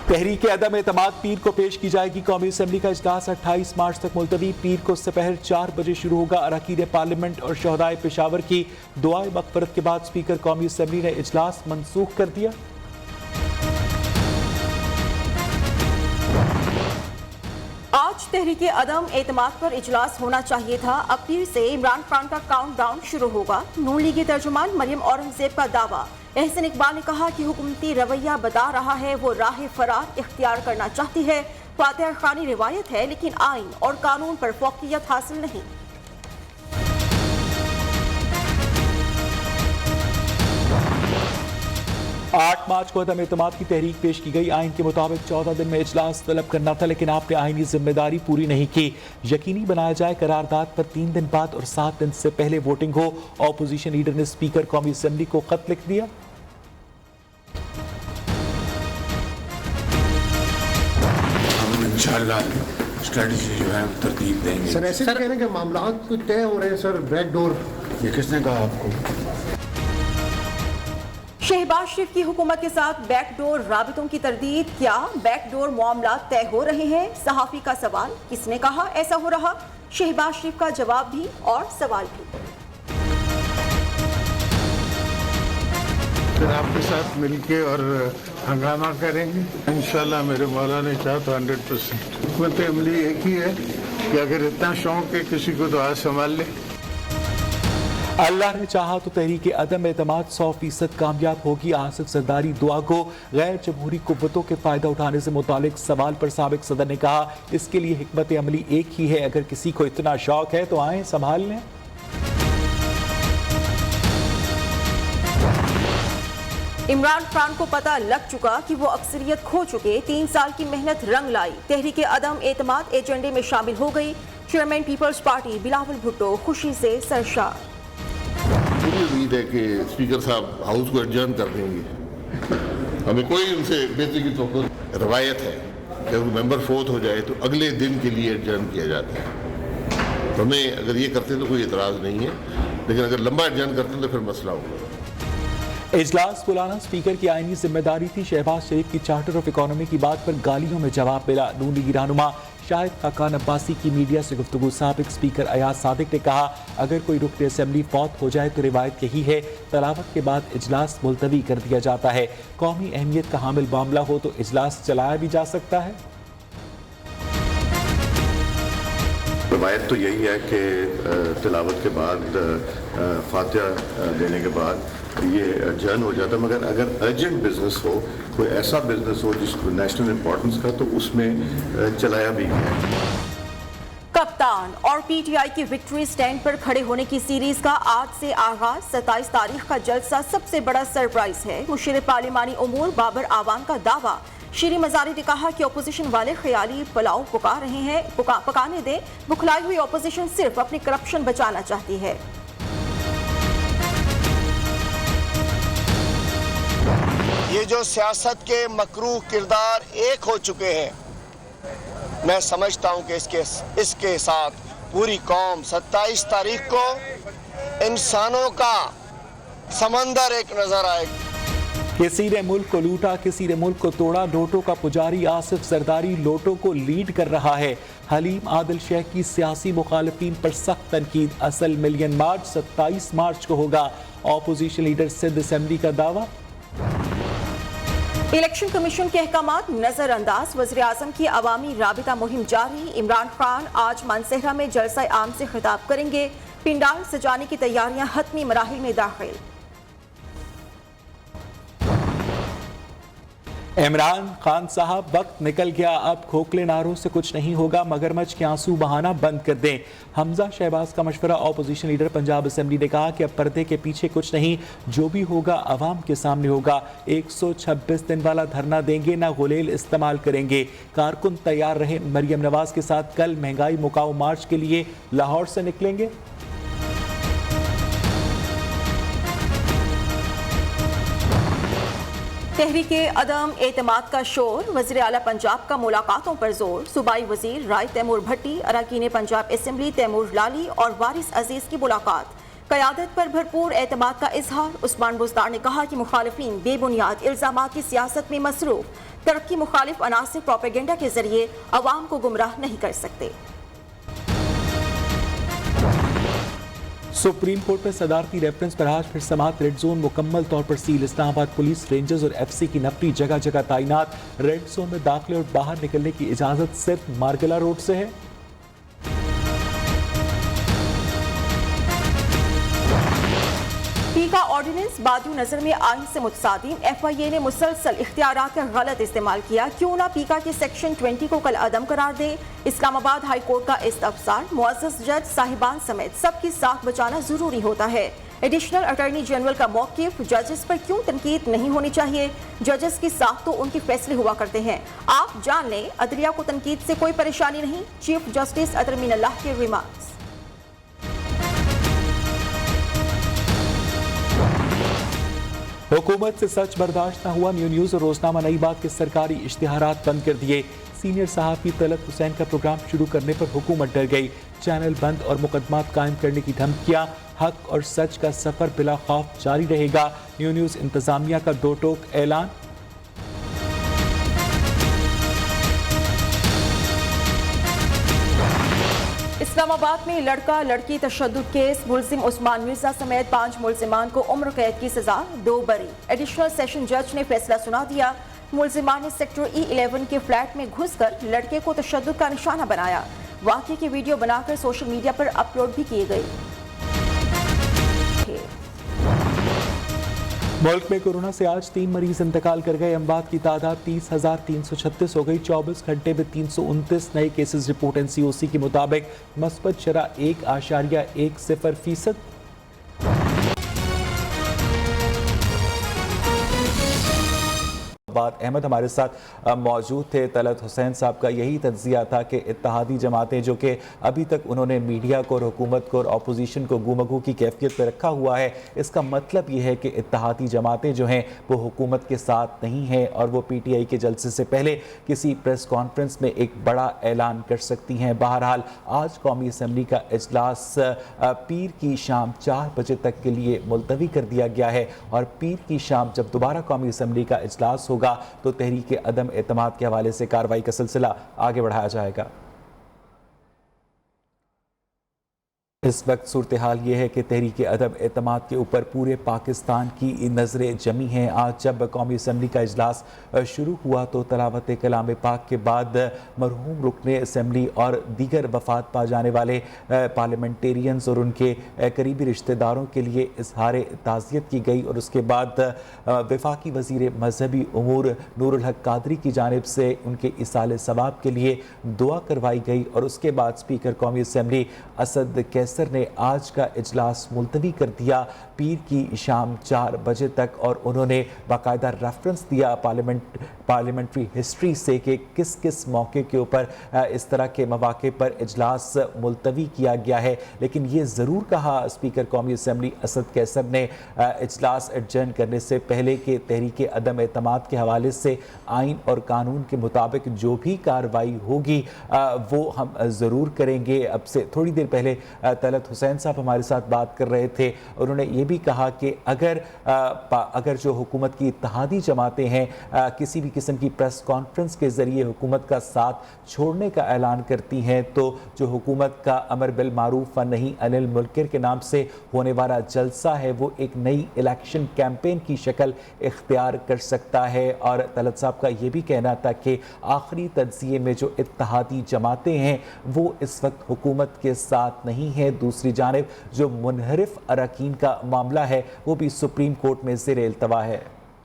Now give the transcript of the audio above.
تحریک عدم اعتماد پیر کو پیش کی جائے گی۔ قومی اسمبلی کا اجلاس 28 مارچ تک ملتوی۔ پیر کو سپہر 4 بجے شروع ہوگا۔ اراکین پارلیمنٹ اور شہدائے پشاور کی دعائے مغفرت کے بعد اسپیکر قومی اسمبلی نے اجلاس منسوخ کر دیا۔ آج تحریک عدم اعتماد پر اجلاس ہونا چاہیے تھا۔ اب پیر سے عمران خان کا کاؤنٹ ڈاؤن شروع ہوگا۔ نون لیگی ترجمان مریم اورنگزیب کا دعویٰ۔ احسن اقبال نے کہا کہ حکومتی رویہ بتا رہا ہے وہ راہ فرار اختیار کرنا چاہتی ہے۔ فاتح خانی روایت ہے لیکن آئین اور قانون پر فوقیت حاصل نہیں۔ آٹھ مارچ کو عدم اعتماد کی تحریک پیش کی گئی۔ آئین کے مطابق 14 دن میں اجلاس طلب کرنا تھا، لیکن آپ نے آئینی ذمہ داری پوری نہیں کی۔ یقینی بنایا جائے قرارداد پر 3 دن بعد اور 7 دن سے پہلے ووٹنگ ہو۔ اپوزیشن لیڈر نے اسپیکر قومی اسمبلی کو خط لکھ دیا۔ ہم انشاءاللہ اسٹریٹجی جو ہے ترتیب دیں گے۔ سر ایسے کہہ رہے ہیں کہ معاملات کچھ طے ہو رہے ہیں سر، بیک ڈور۔ یہ کس نے کہا آپ کو؟ شہباز شریف کی حکومت کے ساتھ بیک ڈور رابطوں کی تردید۔ کیا بیک ڈور معاملات طے ہو رہے ہیں؟ صحافی کا سوال۔ کس نے کہا ایسا ہو رہا؟ شہباز شریف کا جواب بھی اور سوال بھی۔ پھر آپ کے ساتھ مل کے اور ہنگامہ کریں گے انشاءاللہ۔ میرے مولا نے چاہا تو 100%۔ حکمت عملی ایک ہی ہے کہ اگر اتنا شوق ہے کسی کو تو آج سنبھال لے۔ اللہ نے چاہا تو تحریک عدم اعتماد 100% کامیاب ہوگی۔ آصف زرداری دعا کو غیر جمہوری قوتوں کے فائدہ اٹھانے سے متعلق سوال پر سابق صدر نے کہا اس کے لیے حکمت عملی ایک ہی ہے، اگر کسی کو اتنا شوق ہے تو آئیں سنبھال لیں۔ عمران خان کو پتہ لگ چکا کہ وہ اکثریت کھو چکے۔ 3 سال کی محنت رنگ لائی۔ تحریک عدم اعتماد ایجنڈے میں شامل ہو گئی۔ چیئرمین پیپلز پارٹی بلاول بھٹو خوشی سے سرشار۔ مجھے امید ہے کہ اسپیکر صاحب ہاؤس کو ایڈجرن کر دیں گے۔ ہمیں کوئی ان سے بہتری کی توقع۔ روایت ہے کہ اگر ممبر فوت ہو جائے تو اگلے دن کے لیے ایڈجرن کیا جاتا ہے۔ تو ہمیں اگر یہ کرتے ہیں تو کوئی اعتراض نہیں ہے، لیکن اگر لمبا ایڈجرن کرتے ہیں تو پھر مسئلہ ہوگا۔ اجلاس بلانا اسپیکر کی آئینی ذمہ داری تھی۔ شہباز شریف کی چارٹر آف اکانومی کی بات پر گالیوں میں جواب ملا۔ نون لیگی رہنما شاہد خاقان عباسی کی میڈیا سے گفتگو۔ سابق اسپیکر ایاز صادق نے کہا اگر کوئی رکن اسمبلی فوت ہو جائے تو روایت یہی ہے تلاوت کے بعد اجلاس ملتوی کر دیا جاتا ہے۔ قومی اہمیت کا حامل معاملہ ہو تو اجلاس چلایا بھی جا سکتا ہے۔ روایت تو یہی ہے کہ تلاوت کے بعد فاتحہ دینے کے بعد یہ ایڈجرن ہو جاتا ہے، مگر اگر ارجنٹ بزنس ہو، کوئی ایسا بزنس ہو جس کو نیشنل امپورٹنس کا، تو اس میں چلایا بھی گیا۔ کپتان اور پی ٹی آئی کی وکٹری سٹینڈ پر کھڑے ہونے کی سیریز کا آج سے آغاز۔ 27 تاریخ کا جلسہ سب سے بڑا سرپرائز ہے۔ مشیر پارلیمانی امور بابر اعوان کا دعویٰ۔ شیریں مزاری نے کہا کہ اپوزیشن والے خیالی پلاؤ پکا رہے ہیں، پکانے دیں۔ بکھلائی ہوئی اپوزیشن صرف اپنی کرپشن بچانا چاہتی ہے۔ یہ جو سیاست کے مکروہ کردار ایک ہو چکے ہیں، میں سمجھتا ہوں کہ اس کے ساتھ پوری قوم 27 تاریخ کو انسانوں کا سمندر ایک نظر آئے گا۔ کسی نے ملک کو لوٹا، کسی نے ملک کو توڑا۔ نوٹوں کا پجاری آصف زرداری لوٹوں کو لیڈ کر رہا ہے۔ حلیم عادل شیخ کی سیاسی مخالفین پر سخت تنقید۔ اصل ملین مارچ 27 مارچ کو ہوگا۔ اپوزیشن لیڈر سندھ اسمبلی کا دعویٰ۔ الیکشن کمیشن کے احکامات نظر انداز۔ وزیر اعظم کی عوامی رابطہ مہم جاری۔ عمران خان آج مانسہرہ میں جلسہ عام سے خطاب کریں گے۔ پنڈال سجانے کی تیاریاں حتمی مراحل میں داخل۔ عمران خان صاحب وقت نکل گیا، اب کھوکھلے نعروں سے کچھ نہیں ہوگا، مگرمچھ کے آنسو بہانا بند کر دیں۔ حمزہ شہباز کا مشورہ۔ اپوزیشن لیڈر پنجاب اسمبلی نے کہا کہ اب پردے کے پیچھے کچھ نہیں، جو بھی ہوگا عوام کے سامنے ہوگا۔ 126 دن والا دھرنا دیں گے، نہ غلیل استعمال کریں گے۔ کارکن تیار رہے۔ مریم نواز کے ساتھ کل مہنگائی مکاؤ مارچ کے لیے لاہور سے نکلیں گے۔ تحریک عدم اعتماد کا شور۔ وزیر اعلیٰ پنجاب کا ملاقاتوں پر زور۔ صوبائی وزیر رائے تیمور بھٹی، اراکین پنجاب اسمبلی تیمور لالی اور وارث عزیز کی ملاقات۔ قیادت پر بھرپور اعتماد کا اظہار۔ عثمان بزدار نے کہا کہ مخالفین بے بنیاد الزامات کی سیاست میں مصروف، ترقی مخالف عناصر پروپیگنڈا کے ذریعے عوام کو گمراہ نہیں کر سکتے۔ سپریم کورٹ میں صدارتی ریفرنس پر آج پھر سماعت۔ ریڈ زون مکمل طور پر سیل، اسلام آباد پولیس، رینجرز اور ایف سی کی نفری جگہ جگہ تعینات۔ ریڈ زون میں داخلے اور باہر نکلنے کی اجازت صرف مارگلا روڈ سے ہے۔ پی کا آرڈیننس بادیو نظر میں آئین سے متصادم، ایف آئی اے نے مسلسل اختیارات کا غلط استعمال کیا، کیوں نہ پیکا کے سیکشن 20 کو کل عدم قرار دے۔ اسلام آباد ہائی کورٹ کا استفسار، معزز جج صاحبان سمیت سب کی ساکھ بچانا ضروری ہوتا ہے۔ ایڈیشنل اٹارنی جنرل کا موقف، ججز پر کیوں تنقید نہیں ہونی چاہیے، ججز کی ساکھ تو ان کے فیصلے ہوا کرتے ہیں، آپ جان لیں عدلیہ کو تنقید سے کوئی پریشانی نہیں، چیف جسٹس اطہر امین اللہ کے ریمارکس۔ حکومت سے سچ برداشت نہ ہوا، نیو نیوز اور روزنامہ نئی بات کے سرکاری اشتہارات بند کر دیے۔ سینئر صحافی طلعت حسین کا پروگرام شروع کرنے پر حکومت ڈر گئی، چینل بند اور مقدمات قائم کرنے کی دھمکیاں۔ حق اور سچ کا سفر بلا خوف جاری رہے گا، نیو نیوز انتظامیہ کا دو ٹوک اعلان۔ اسلام آباد میں لڑکا لڑکی تشدد کیس، ملزم عثمان مرزا سمیت 5 ملزمان کو عمر قید کی سزا، 2 بری۔ ایڈیشنل سیشن جج نے فیصلہ سنا دیا، ملزمان نے سیکٹر E11 کے فلیٹ میں گھس کر لڑکے کو تشدد کا نشانہ بنایا، واقعے کی ویڈیو بنا کر سوشل میڈیا پر اپلوڈ بھی کیے گئی۔ ملک میں کورونا سے آج 3 مریض انتقال کر گئے، اموات کی تعداد 30,336 ہو گئی، 24 گھنٹے میں 329 نئے کیسز رپورٹ۔ NCOC کے مطابق مثبت شرح 1.10%۔ احمد ہمارے ساتھ موجود تھے، طلعت حسین صاحب کا یہی تجزیہ تھا کہ اتحادی جماعتیں جو کہ ابھی تک انہوں نے میڈیا کو اور حکومت کو اور اپوزیشن کو گو کی کیفیت پہ رکھا ہوا ہے، اس کا مطلب یہ ہے کہ اتحادی جماعتیں جو ہیں وہ حکومت کے ساتھ نہیں ہیں اور وہ پی ٹی آئی کے جلسے سے پہلے کسی پریس کانفرنس میں ایک بڑا اعلان کر سکتی ہیں۔ بہرحال آج قومی اسمبلی کا اجلاس پیر کی شام 4 بجے تک کے لیے ملتوی کر دیا گیا ہے، اور پیر کی شام جب دوبارہ قومی اسمبلی کا اجلاس ہوگا تو تحریک عدم اعتماد کے حوالے سے کارروائی کا سلسلہ آگے بڑھایا جائے گا۔ اس وقت صورتحال یہ ہے کہ تحریک عدم اعتماد کے اوپر پورے پاکستان کی نظریں جمی ہیں۔ آج جب قومی اسمبلی کا اجلاس شروع ہوا تو تلاوت کلام پاک کے بعد مرحوم رکن اسمبلی اور دیگر وفات پا جانے والے پارلیمنٹیرینز اور ان کے قریبی رشتہ داروں کے لیے اظہار تعزیت کی گئی، اور اس کے بعد وفاقی وزیر مذہبی امور نور الحق قادری کی جانب سے ان کے ایصال ثواب کے لیے دعا کروائی گئی، اور اس کے بعد اسپیکر قومی اسمبلی اسد کیسر نے آج کا اجلاس ملتوی کر دیا پیر کی شام 4 بجے تک، اور انہوں نے باقاعدہ ریفرنس دیا پارلیمنٹری ہسٹری سے کہ کس کس موقع کے اوپر اس طرح کے مواقع پر اجلاس ملتوی کیا گیا ہے، لیکن یہ ضرور کہا اسپیکر قومی اسمبلی اسد کیسر نے اجلاس ایڈجرن کرنے سے پہلے کہ تحریک عدم اعتماد کے حوالے سے آئین اور قانون کے مطابق جو بھی کارروائی ہوگی وہ ہم ضرور کریں گے۔ اب سے تھوڑی دیر پہلے طلعت حسین صاحب ہمارے ساتھ بات کر رہے تھے، انہوں نے یہ بھی کہا کہ اگر جو حکومت کی اتحادی جماعتیں ہیں کسی بھی قسم کی پریس کانفرنس کے ذریعے حکومت کا ساتھ چھوڑنے کا اعلان کرتی ہیں تو جو حکومت کا امر بالمعروف و نہی عن المنکر کے نام سے ہونے والا جلسہ ہے وہ ایک نئی الیکشن کیمپین کی شکل اختیار کر سکتا ہے۔ اور طلعت صاحب کا یہ بھی کہنا تھا کہ آخری تجزیے میں جو اتحادی جماعتیں ہیں وہ اس وقت حکومت کے ساتھ نہیں ہیں، دوسری جانب جو منحرف اراکین کا معاملہ ہے وہ بھی سپریم کورٹ میں زیر التوا ہے۔